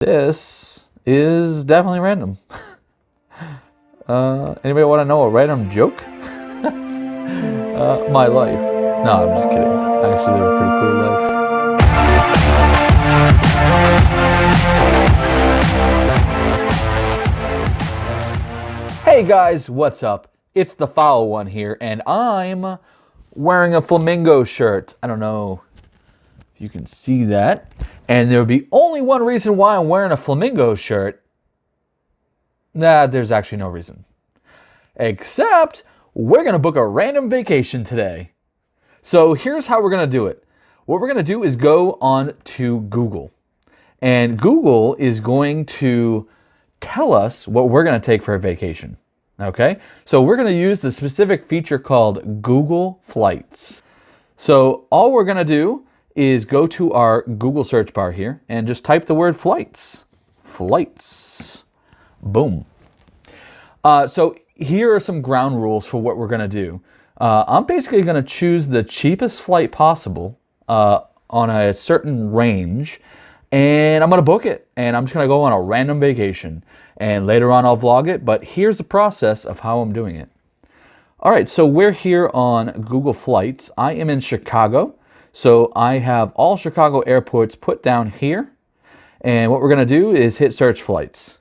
This is definitely random. Anybody want to know a random joke? My life. No, I'm just kidding. I actually live a pretty cool life. Hey guys, what's up? It's the Foul One here, and I'm wearing a flamingo shirt. I don't know if you can see that. And there would be only one reason why I'm wearing a flamingo shirt. Nah, there's actually no reason. Except we're going to book a random vacation today. So here's how we're going to do it. What we're going to do is go on to Google. And Google is going to tell us what we're going to take for a vacation. Okay? So we're going to use the specific feature called Google Flights. So all we're going to do is go to our Google search bar here and just type the word flights. Flights. Boom. So here are some ground rules for what we're going to do. I'm basically going to choose the cheapest flight possible on a certain range, and I'm going to book it, and I'm just going to go on a random vacation. And later on I'll vlog it, but here's the process of how I'm doing it. All right, so we're here on Google Flights. I am in Chicago. So I have all Chicago airports put down here. And what we're going to do is hit search flights.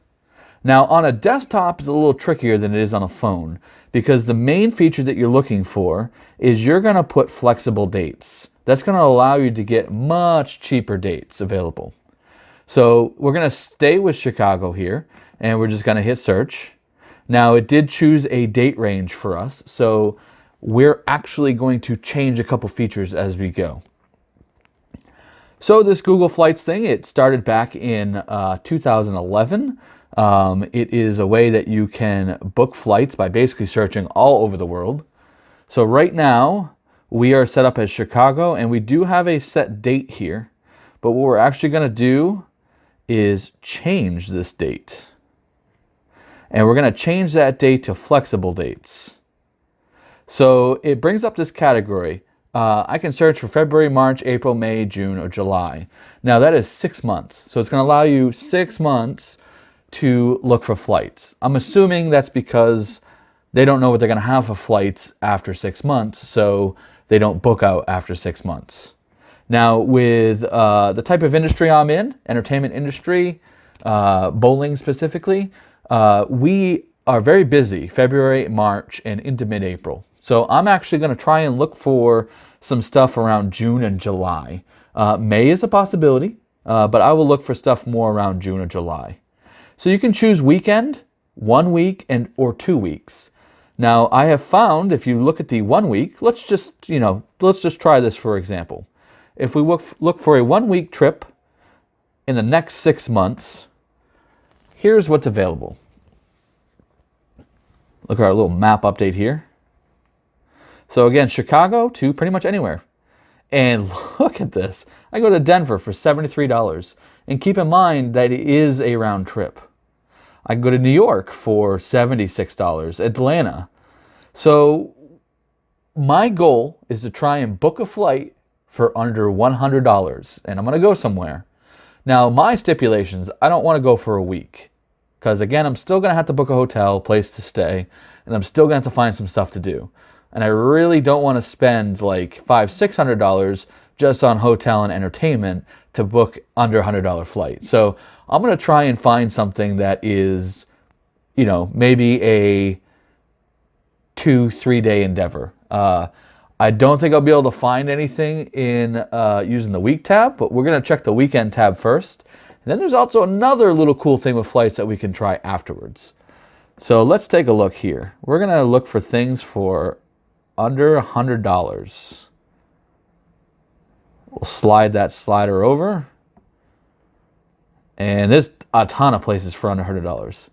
Now on a desktop, it's a little trickier than it is on a phone, because the main feature that you're looking for is you're going to put flexible dates. That's going to allow you to get much cheaper dates available. So we're going to stay with Chicago here, and we're just going to hit search. Now it did choose a date range for us, so we're actually going to change a couple features as we go. So this Google Flights thing, it started back in 2011. It is a way that you can book flights by basically searching all over the world. So right now, we are set up as Chicago, and we do have a set date here. But what we're actually going to do is change this date. And we're going to change that date to flexible dates. So it brings up this category. I can search for February, March, April, May, June, or July. Now that is 6 months. So it's going to allow you 6 months to look for flights. I'm assuming that's because they don't know what they're going to have for flights after 6 months, so they don't book out after 6 months. Now with the type of industry I'm in, entertainment industry, bowling specifically, we are very busy February, March, and into mid-April. So I'm actually going to try and look for some stuff around June and July. May is a possibility, but I will look for stuff more around June or July. So you can choose weekend, 1 week, or 2 weeks. Now I have found, if you look at the 1 week, let's just try this for example. If we look for a 1 week trip in the next 6 months, here's what's available. Look at our little map update here. So again, Chicago to pretty much anywhere. And look at this. I go to Denver for $73. And keep in mind that it is a round trip. I can go to New York for $76. Atlanta. So my goal is to try and book a flight for under $100. And I'm going to go somewhere. Now my stipulations, I don't want to go for a week. Because again, I'm still going to have to book a hotel, place to stay. And I'm still going to have to find some stuff to do. And I really don't want to spend like $500-600 just on hotel and entertainment to book under $100 flight. So I'm going to try and find something that is, maybe a 2-3 day endeavor. I don't think I'll be able to find anything in using the week tab, but we're going to check the weekend tab first. And then there's also another little cool thing with flights that we can try afterwards. So let's take a look here. We're going to look for things for under $100. We'll slide that slider over. And there's a ton of places for under $100.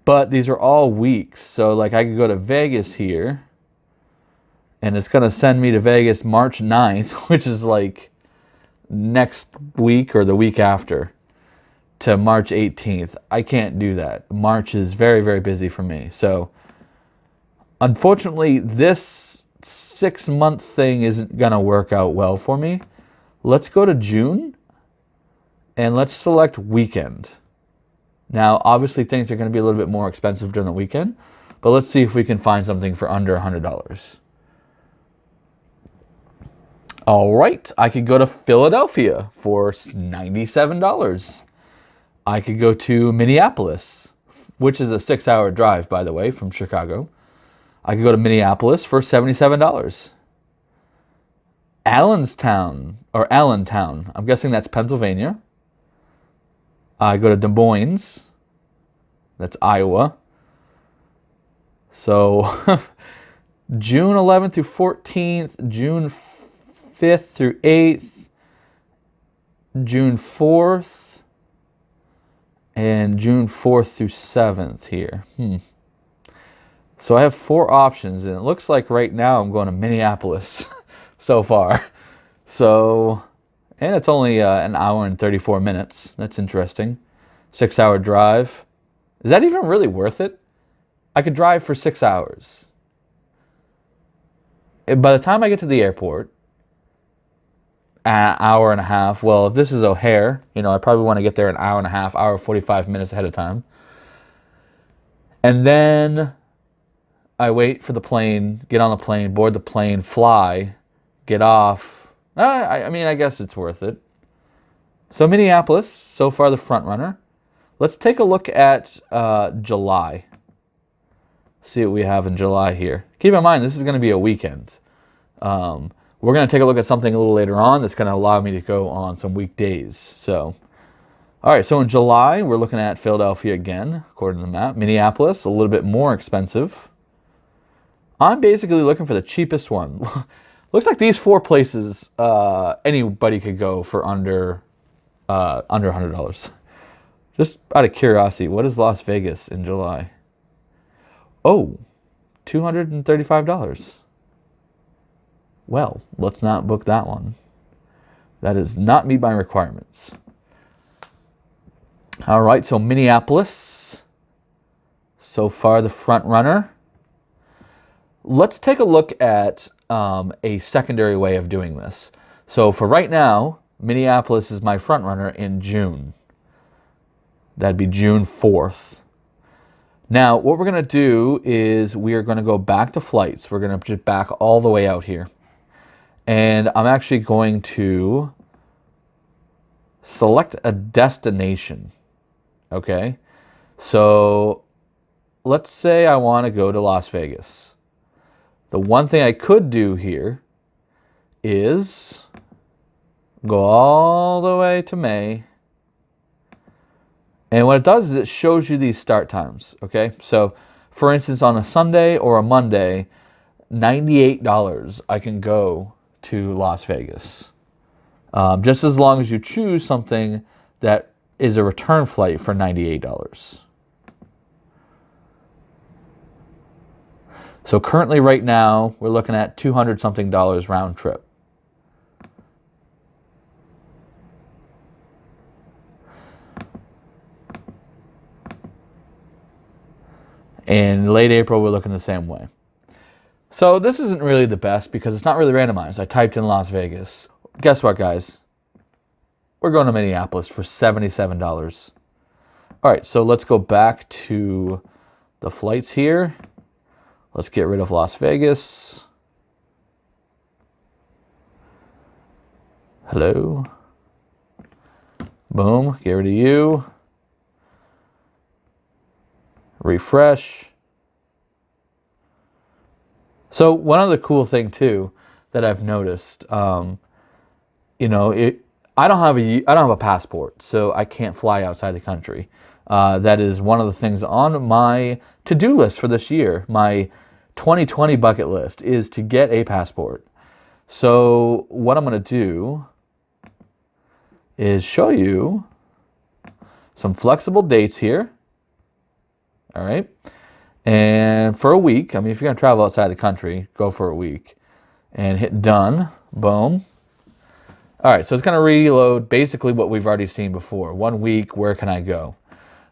But these are all weeks. So like I could go to Vegas here. And it's going to send me to Vegas March 9th, which is like next week or the week after, to March 18th. I can't do that. March is very, very busy for me. So unfortunately, this 6 month thing isn't going to work out well for me. Let's go to June. And let's select weekend. Now, obviously things are going to be a little bit more expensive during the weekend, but let's see if we can find something for under $100. All right, I could go to Philadelphia for $97. I could go to Minneapolis, which is a 6-hour drive, by the way, from Chicago. I could go to Minneapolis for $77. Allentown, I'm guessing that's Pennsylvania. I go to Des Moines, that's Iowa. So June 11th through 14th, June 5th through 8th, June 4th, and June 4th through 7th here. So I have 4 options, and it looks like right now I'm going to Minneapolis so far. So, and it's only an hour and 34 minutes. That's interesting. 6-hour drive. Is that even really worth it? I could drive for 6 hours. By the time I get to the airport, an hour and a half. Well, if this is O'Hare, I probably want to get there an hour and a half, hour 45 minutes ahead of time. And then I wait for the plane, get on the plane, board the plane, fly, get off. I guess it's worth it. So Minneapolis, so far the front runner. Let's take a look at July. See what we have in July here. Keep in mind, this is going to be a weekend. We're going to take a look at something a little later on that's going to allow me to go on some weekdays. So, all right, so in July, we're looking at Philadelphia again, according to the map. Minneapolis, a little bit more expensive. I'm basically looking for the cheapest one. Looks like these 4 places, anybody could go for under $100. Just out of curiosity, what is Las Vegas in July? Oh, $235. Well, let's not book that one. That does not meet my requirements. All right, so Minneapolis, so far the front runner. Let's take a look at a secondary way of doing this. So for right now, Minneapolis is my front runner in June. That'd be June 4th. Now, what we're going to do is we are going to go back to flights. We're going to just back all the way out here. And I'm actually going to select a destination. Okay? So let's say I want to go to Las Vegas. The one thing I could do here is go all the way to May. And what it does is it shows you these start times. Okay? So, for instance, on a Sunday or a Monday, $98 I can go to Las Vegas. Just as long as you choose something that is a return flight for $98. So currently right now, we're looking at $200-something round trip. In late April, we're looking the same way. So this isn't really the best because it's not really randomized. I typed in Las Vegas. Guess what, guys? We're going to Minneapolis for $77. All right, so let's go back to the flights here. Let's get rid of Las Vegas. Hello. Boom, get rid of you. Refresh. So one other cool thing too that I've noticed, I don't have a passport, so I can't fly outside the country. That is one of the things on my to-do list for this year. My 2020 bucket list is to get a passport. So what I'm going to do is show you some flexible dates here. All right. And for a week, if you're going to travel outside the country, go for a week. And hit done. Boom. All right, so it's going to reload basically what we've already seen before. 1 week, where can I go?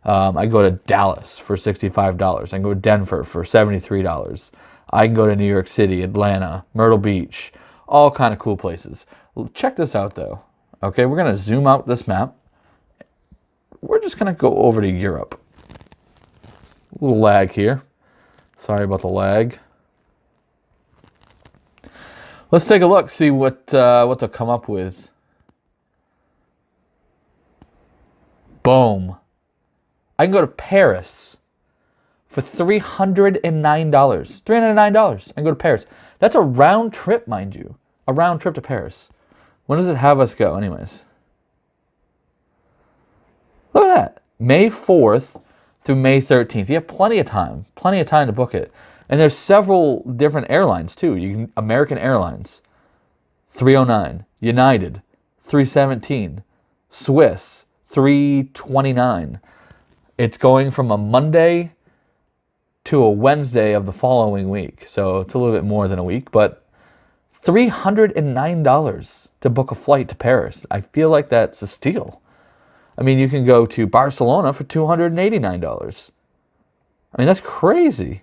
I go to Dallas for $65. I can go to Denver for $73. I can go to New York City, Atlanta, Myrtle Beach, all kind of cool places. Check this out, though. Okay, we're going to zoom out this map. we're just going to go over to Europe. A little lag here. Sorry about the lag. Let's take a look, see what they'll come up with. Boom. I can go to Paris for $309. $309. I can go to Paris. That's a round trip, mind you. A round trip to Paris. When does it have us go, anyways? Look at that. May 4th through May 13th. You have plenty of time. Plenty of time to book it. And there's several different airlines, too. American Airlines, 309. United, 317. Swiss, 329. It's going from a Monday to a Wednesday of the following week. So it's a little bit more than a week, but $309 to book a flight to Paris. I feel like that's a steal. I mean, you can go to Barcelona for $289. I mean, that's crazy.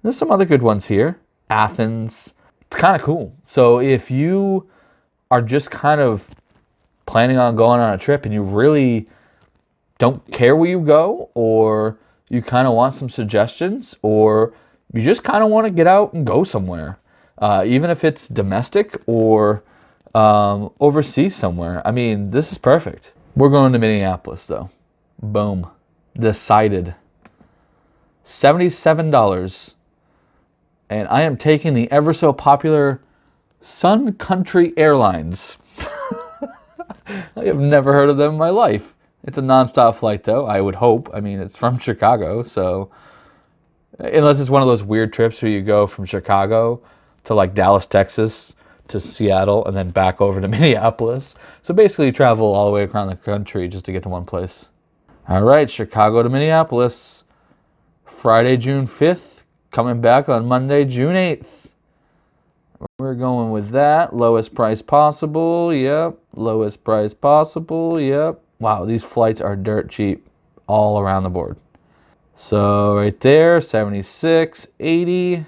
There's some other good ones here. Athens. It's kind of cool. So if you are just kind of planning on going on a trip and you really don't care where you go, or you kind of want some suggestions, or you just kind of want to get out and go somewhere, even if it's domestic or overseas somewhere. I mean, this is perfect. We're going to Minneapolis, though. Boom. Decided. $77. And I am taking the ever so popular Sun Country Airlines. I have never heard of them in my life. It's a nonstop flight, though, I would hope. I mean, it's from Chicago, so unless it's one of those weird trips where you go from Chicago to like Dallas, Texas, to Seattle, and then back over to Minneapolis. So basically you travel all the way around the country just to get to one place. All right, Chicago to Minneapolis. Friday, June 5th. Coming back on Monday, June 8th. We're going with that. Lowest price possible. Yep. Lowest price possible. Yep. Wow, these flights are dirt cheap all around the board. So right there, 76, 80.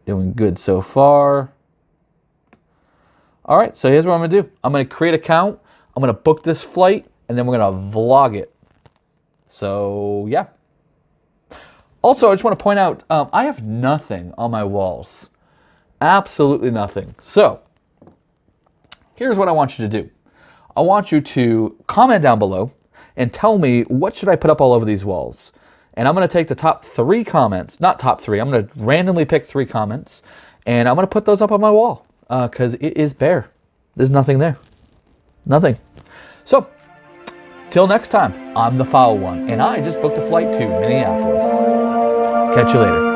Doing good so far. All right, so here's what I'm going to do. I'm going to create an account. I'm going to book this flight, and then we're going to vlog it. So, yeah. Also, I just want to point out, I have nothing on my walls. Absolutely nothing. So, here's what I want you to do. I want you to comment down below and tell me what should I put up all over these walls. And I'm going to take the top 3 comments, not top 3, I'm going to randomly pick 3 comments, and I'm going to put those up on my wall, because it is bare. There's nothing there. Nothing. So, till next time, I'm the Foul One, and I just booked a flight to Minneapolis. Catch you later.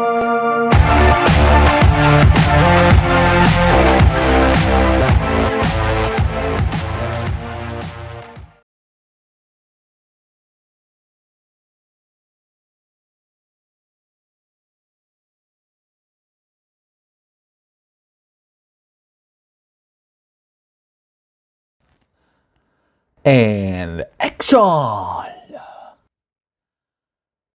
And action!